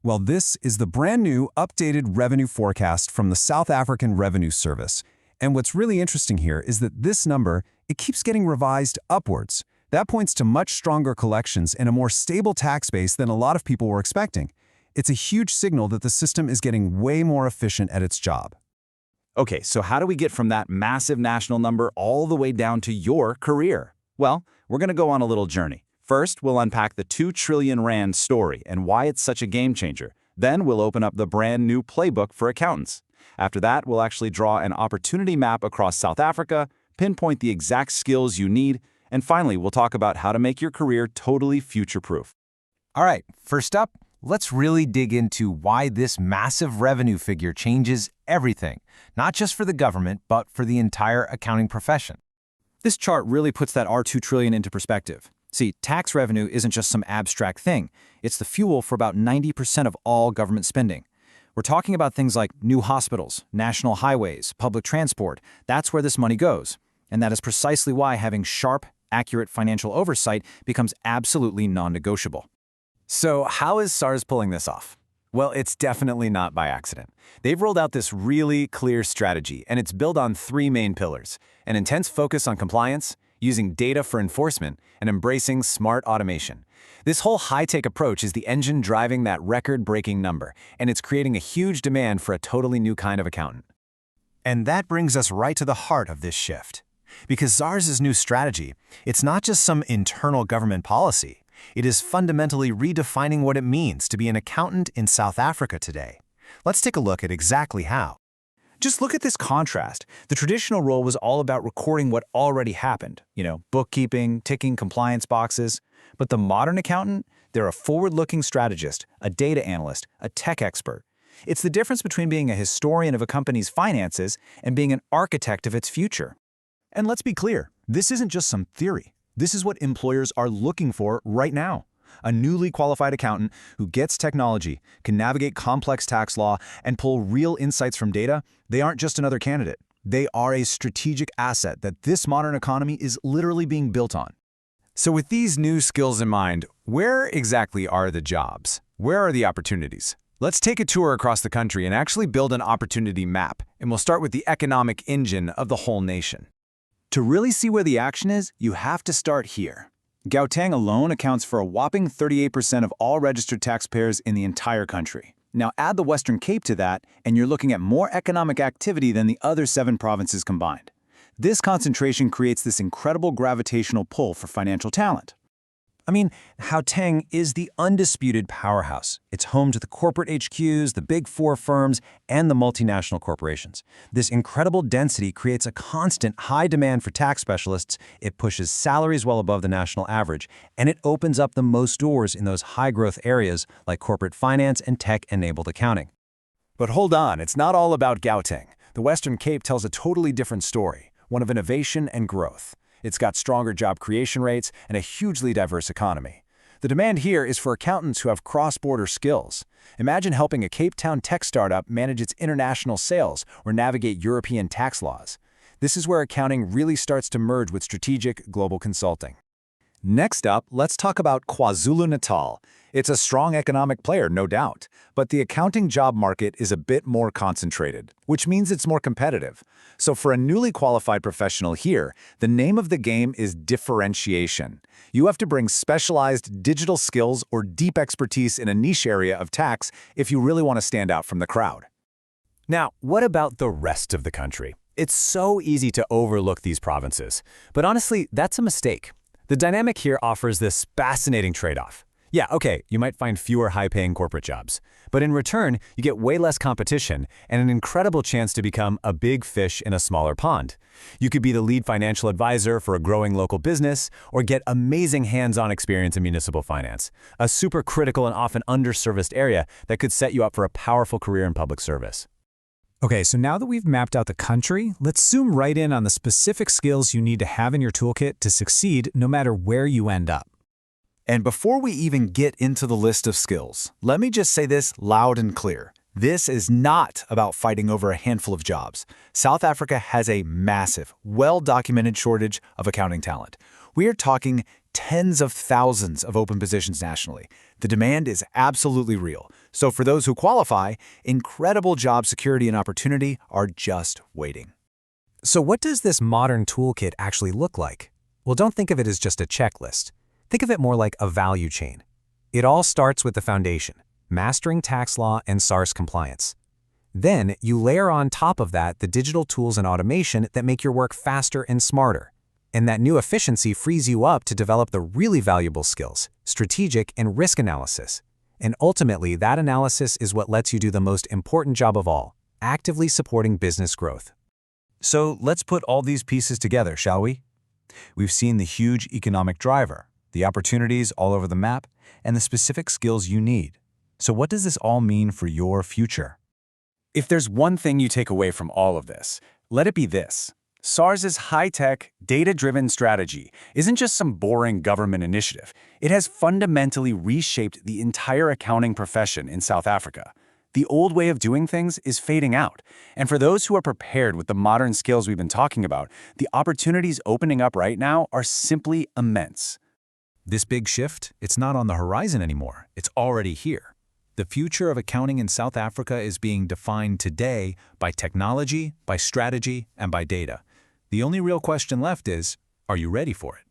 Well, this is the brand new updated revenue forecast from the South African Revenue Service. And what's really interesting here is that this number, it keeps getting revised upwards. That points to much stronger collections and a more stable tax base than a lot of people were expecting. It's a huge signal that the system is getting way more efficient at its job. Okay, so how do we get from that massive national number all the way down to your career? Well, we're going to go on a little journey. First, we'll unpack the 2 trillion rand story and why it's such a game changer. Then we'll open up the brand new playbook for accountants. After that, we'll actually draw an opportunity map across South Africa, pinpoint the exact skills you need, and finally, we'll talk about how to make your career totally future-proof. All right, first up, let's really dig into why this massive revenue figure changes everything, not just for the government, but for the entire accounting profession. This chart really puts that R2 trillion into perspective. See, tax revenue isn't just some abstract thing. It's the fuel for about 90% of all government spending. We're talking about things like new hospitals, national highways, public transport. That's where this money goes. And that is precisely why having sharp, accurate financial oversight becomes absolutely non-negotiable. So how is SARS pulling this off? Well, it's definitely not by accident. They've rolled out this really clear strategy, and it's built on 3 main pillars: an intense focus on compliance, using data for enforcement, and embracing smart automation. This whole high-tech approach is the engine driving that record-breaking number, and it's creating a huge demand for a totally new kind of accountant. And that brings us right to the heart of this shift. Because SARS's new strategy, it's not just some internal government policy. It is fundamentally redefining what it means to be an accountant in South Africa today. Let's take a look at exactly how. Just look at this contrast. The traditional role was all about recording what already happened, bookkeeping, ticking compliance boxes. But the modern accountant, they're a forward-looking strategist, a data analyst, a tech expert. It's the difference between being a historian of a company's finances and being an architect of its future. And let's be clear, this isn't just some theory. This is what employers are looking for right now. A newly qualified accountant who gets technology, can navigate complex tax law, and pull real insights from data. They aren't just another candidate. They are a strategic asset that this modern economy is literally being built on. So with these new skills in mind, where exactly are the jobs? Where are the opportunities? Let's take a tour across the country and actually build an opportunity map, and we'll start with the economic engine of the whole nation. To really see where the action is, you have to start here. Gauteng alone accounts for a whopping 38% of all registered taxpayers in the entire country. Now add the Western Cape to that, and you're looking at more economic activity than the other 7 provinces combined. This concentration creates this incredible gravitational pull for financial talent. I mean, Gauteng is the undisputed powerhouse. It's home to the corporate HQs, the big 4 firms, and the multinational corporations. This incredible density creates a constant high demand for tax specialists. It pushes salaries well above the national average, and it opens up the most doors in those high-growth areas like corporate finance and tech-enabled accounting. But hold on, it's not all about Gauteng. The Western Cape tells a totally different story, one of innovation and growth. It's got stronger job creation rates and a hugely diverse economy. The demand here is for accountants who have cross-border skills. Imagine helping a Cape Town tech startup manage its international sales or navigate European tax laws. This is where accounting really starts to merge with strategic global consulting. Next up, let's talk about KwaZulu-Natal. It's a strong economic player, no doubt, but the accounting job market is a bit more concentrated, which means it's more competitive. So for a newly qualified professional here, the name of the game is differentiation. You have to bring specialized digital skills or deep expertise in a niche area of tax if you really want to stand out from the crowd. Now, what about the rest of the country? It's so easy to overlook these provinces, but honestly, that's a mistake. The dynamic here offers this fascinating trade-off. Yeah, okay, you might find fewer high-paying corporate jobs, but in return, you get way less competition and an incredible chance to become a big fish in a smaller pond. You could be the lead financial advisor for a growing local business or get amazing hands-on experience in municipal finance, a super critical and often underserviced area that could set you up for a powerful career in public service. Okay, so now that we've mapped out the country, let's zoom right in on the specific skills you need to have in your toolkit to succeed no matter where you end up. And before we even get into the list of skills, let me just say this loud and clear. This is not about fighting over a handful of jobs. South Africa has a massive, well-documented shortage of accounting talent. We are talking tens of thousands of open positions nationally. The demand is absolutely real. So for those who qualify, incredible job security and opportunity are just waiting. So what does this modern toolkit actually look like? Well, don't think of it as just a checklist. Think of it more like a value chain. It all starts with the foundation, mastering tax law and SARS compliance. Then you layer on top of that the digital tools and automation that make your work faster and smarter. And that new efficiency frees you up to develop the really valuable skills, strategic and risk analysis. And ultimately, that analysis is what lets you do the most important job of all, actively supporting business growth. So let's put all these pieces together, shall we? We've seen the huge economic driver, the opportunities all over the map, and the specific skills you need. So what does this all mean for your future? If there's one thing you take away from all of this, let it be this. SARS's high-tech, data-driven strategy isn't just some boring government initiative. It has fundamentally reshaped the entire accounting profession in South Africa. The old way of doing things is fading out, and for those who are prepared with the modern skills we've been talking about, the opportunities opening up right now are simply immense. This big shift, it's not on the horizon anymore. It's already here. The future of accounting in South Africa is being defined today by technology, by strategy, and by data. The only real question left is, are you ready for it?